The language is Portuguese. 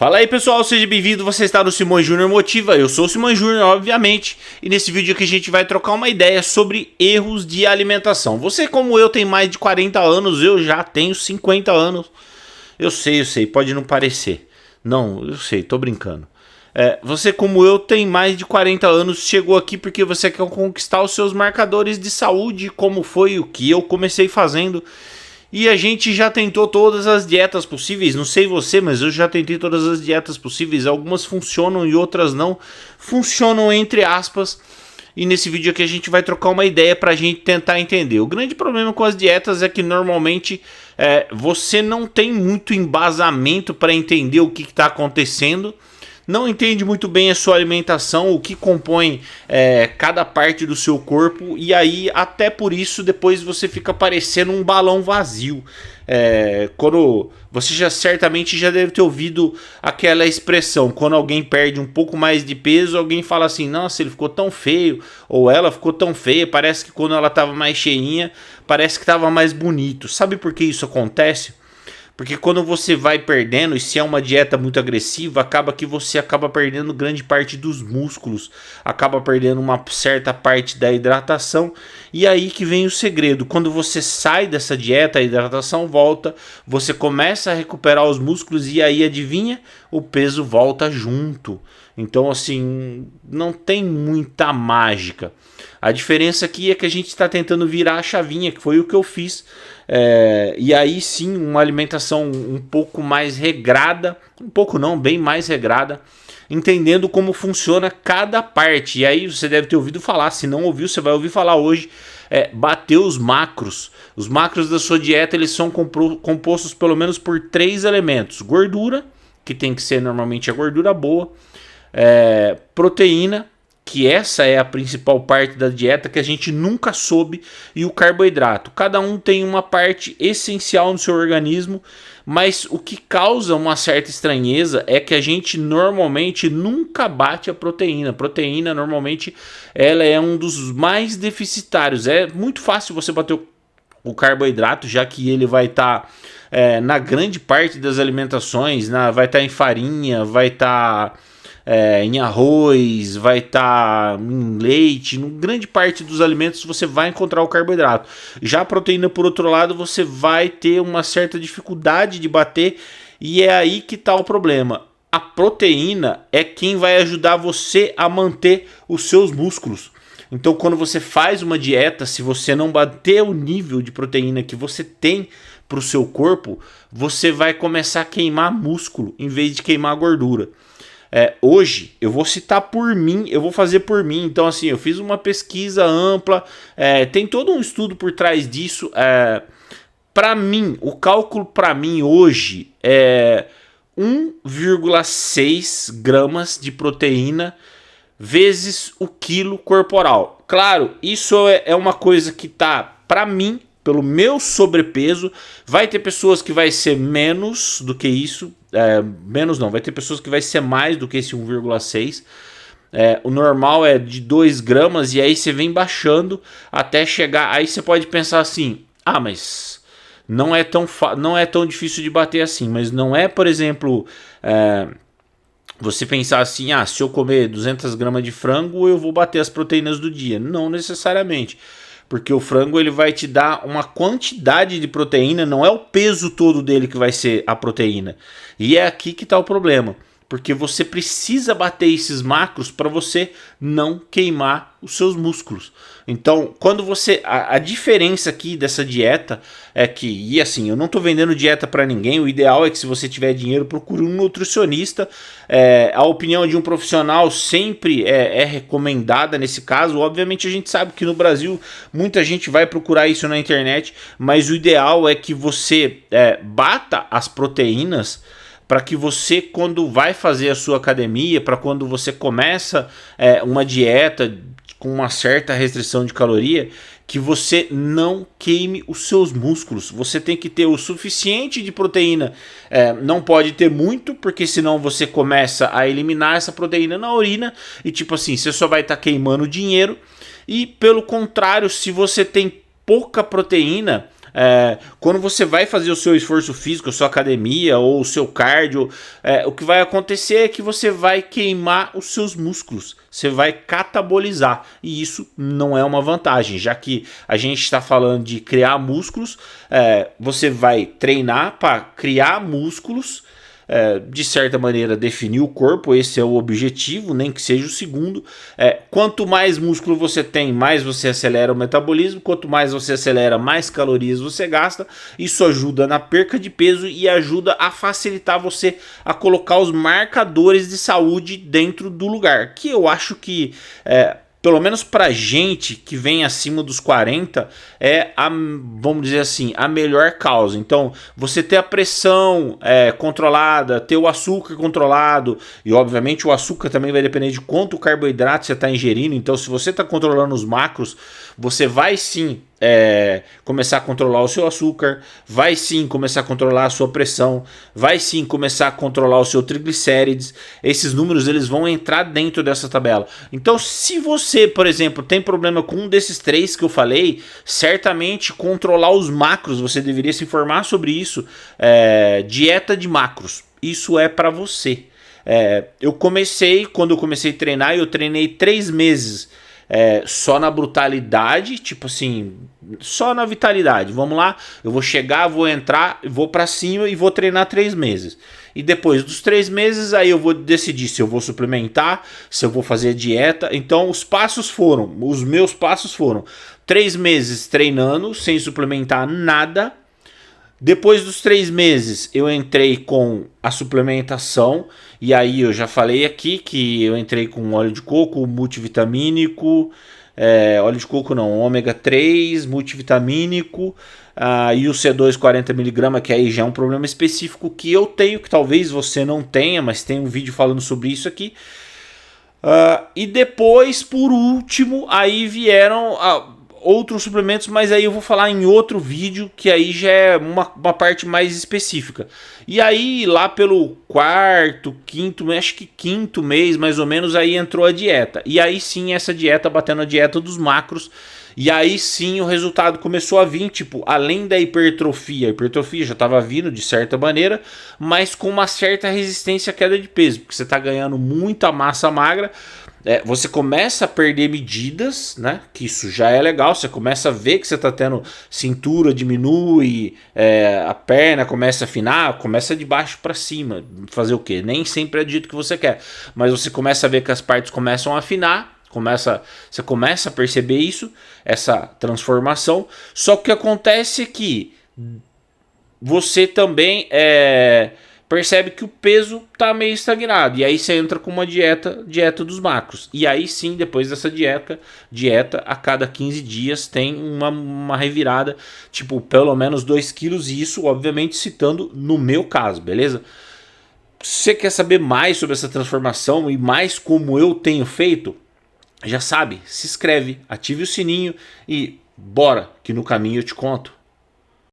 Fala aí pessoal, seja bem-vindo, você está no Simões Júnior Motiva, eu sou o Simões Júnior, obviamente, e nesse vídeo aqui a gente vai trocar uma ideia sobre erros de alimentação. Você como eu tem mais de 40 anos, eu já tenho 50 anos, eu sei, pode não parecer, não, eu sei, tô brincando. Você como eu tem mais de 40 anos, chegou aqui porque você quer conquistar os seus marcadores de saúde, como foi o que eu comecei fazendo. E a gente já tentou todas as dietas possíveis, não sei você, mas eu já tentei todas as dietas possíveis. Algumas funcionam e outras não funcionam, entre aspas. E nesse vídeo aqui a gente vai trocar uma ideia pra gente tentar entender. O grande problema com as dietas é que normalmente você não tem muito embasamento para entender o que está acontecendo. Não entende muito bem a sua alimentação, o que compõe cada parte do seu corpo, e aí até por isso depois você fica parecendo um balão vazio. Quando você certamente já deve ter ouvido aquela expressão, quando alguém perde um pouco mais de peso, alguém fala assim, nossa, ele ficou tão feio, ou ela ficou tão feia, parece que quando ela estava mais cheinha, parece que estava mais bonito. Sabe por que isso acontece? Porque quando você vai perdendo, e se é uma dieta muito agressiva, acaba que você acaba perdendo grande parte dos músculos, acaba perdendo uma certa parte da hidratação, e aí que vem o segredo. Quando você sai dessa dieta, a hidratação volta, você começa a recuperar os músculos e aí, adivinha? O peso volta junto. Então assim, não tem muita mágica. A diferença aqui é que a gente está tentando virar a chavinha, que foi o que eu fiz. E aí sim, uma alimentação um pouco mais regrada, um pouco não, bem mais regrada, entendendo como funciona cada parte. E aí você deve ter ouvido falar, se não ouviu, você vai ouvir falar hoje, bater os macros. Os macros da sua dieta, eles são compostos pelo menos por 3 elementos. Gordura, que tem que ser normalmente a gordura boa, proteína, que essa é a principal parte da dieta que a gente nunca soube, e o carboidrato. Cada um tem uma parte essencial no seu organismo, mas o que causa uma certa estranheza é que a gente normalmente nunca bate a proteína. A proteína normalmente ela é um dos mais deficitários. É muito fácil você bater o carboidrato, já que ele vai estar na grande parte das alimentações, vai estar em farinha, vai estar em arroz, vai estar em leite, em grande parte dos alimentos você vai encontrar o carboidrato. Já a proteína, por outro lado, você vai ter uma certa dificuldade de bater, e é aí que está o problema. A proteína é quem vai ajudar você a manter os seus músculos. Então, quando você faz uma dieta, se você não bater o nível de proteína que você tem para o seu corpo, você vai começar a queimar músculo em vez de queimar gordura. Hoje eu vou citar por mim, eu vou fazer por mim. Então assim, eu fiz uma pesquisa ampla, tem todo um estudo por trás disso. Para mim, o cálculo para mim hoje é 1,6 gramas de proteína vezes o quilo corporal. Claro, isso é uma coisa que tá para mim, pelo meu sobrepeso. Vai ter pessoas que vai ser menos do que isso, menos não, vai ter pessoas que vai ser mais do que esse 1,6. O normal é de 2 gramas, e aí você vem baixando até chegar, aí você pode pensar assim, mas não é tão difícil de bater assim. Mas não é, por exemplo, você pensar assim, se eu comer 200 gramas de frango, eu vou bater as proteínas do dia. Não necessariamente. Porque o frango ele vai te dar uma quantidade de proteína, não é o peso todo dele que vai ser a proteína. E é aqui que está o problema. Porque você precisa bater esses macros para você não queimar os seus músculos. Então, quando você... A diferença aqui dessa dieta é que... E assim, eu não estou vendendo dieta para ninguém. O ideal é que, se você tiver dinheiro, procure um nutricionista. A opinião de um profissional sempre é recomendada nesse caso. Obviamente a gente sabe que no Brasil muita gente vai procurar isso na internet. Mas o ideal é que você bata as proteínas, para que você, quando vai fazer a sua academia, para quando você começa uma dieta com uma certa restrição de caloria, que você não queime os seus músculos. Você tem que ter o suficiente de proteína, não pode ter muito, porque senão você começa a eliminar essa proteína na urina, e tipo assim, você só vai estar queimando dinheiro. E pelo contrário, se você tem pouca proteína, quando você vai fazer o seu esforço físico, a sua academia ou o seu cardio, o que vai acontecer é que você vai queimar os seus músculos, você vai catabolizar, e isso não é uma vantagem, já que a gente está falando de criar músculos. Você vai treinar para criar músculos, de certa maneira definir o corpo, esse é o objetivo, nem que seja o segundo. Quanto mais músculo você tem, mais você acelera o metabolismo, quanto mais você acelera, mais calorias você gasta. Isso ajuda na perca de peso e ajuda a facilitar você a colocar os marcadores de saúde dentro do lugar, que eu acho que pelo menos pra gente que vem acima dos 40, vamos dizer assim, a melhor causa. Então, você ter a pressão controlada, ter o açúcar controlado, e obviamente o açúcar também vai depender de quanto carboidrato você está ingerindo. Então, se você está controlando os macros, você vai sim começar a controlar o seu açúcar, vai sim começar a controlar a sua pressão, vai sim começar a controlar o seu triglicérides. Esses números eles vão entrar dentro dessa tabela. Então, se você, por exemplo, tem problema com um desses três que eu falei, certamente controlar os macros, você deveria se informar sobre isso. Dieta de macros, isso é para você. Quando eu comecei a treinar, eu treinei 3 meses só na brutalidade, tipo assim, só na vitalidade. Vamos lá, eu vou chegar, vou entrar, vou pra cima e vou treinar 3 meses. E depois dos 3 meses, aí eu vou decidir se eu vou suplementar, se eu vou fazer dieta. Então os meus passos foram 3 meses treinando, sem suplementar nada. Depois dos 3 meses eu entrei com a suplementação, e aí eu já falei aqui que eu entrei com óleo de coco multivitamínico, óleo de coco não, ômega 3 multivitamínico, e o C2 40mg, que aí já é um problema específico que eu tenho, que talvez você não tenha, mas tem um vídeo falando sobre isso aqui. E depois, por último, aí vieram outros suplementos, mas aí eu vou falar em outro vídeo, que aí já é uma parte mais específica. E aí lá pelo quinto mês mais ou menos, aí entrou a dieta. E aí sim, essa dieta batendo a dieta dos macros. E aí sim o resultado começou a vir, tipo, além da hipertrofia. A hipertrofia já estava vindo de certa maneira, mas com uma certa resistência à queda de peso, porque você está ganhando muita massa magra. Você começa a perder medidas, né? Que isso já é legal. Você começa a ver que você está tendo cintura, diminui, a perna começa a afinar, começa de baixo para cima. Fazer o quê? Nem sempre é do jeito que você quer, mas você começa a ver que as partes começam a afinar. Você começa a perceber isso, essa transformação. Só que o que acontece é que você também percebe que o peso tá meio estagnado. E aí você entra com uma dieta dos macros. E aí sim, depois dessa dieta a cada 15 dias tem uma revirada, tipo, pelo menos 2 quilos. E isso, obviamente, citando no meu caso, beleza? Se você quer saber mais sobre essa transformação e mais como eu tenho feito, já sabe, se inscreve, ative o sininho e bora, que no caminho eu te conto.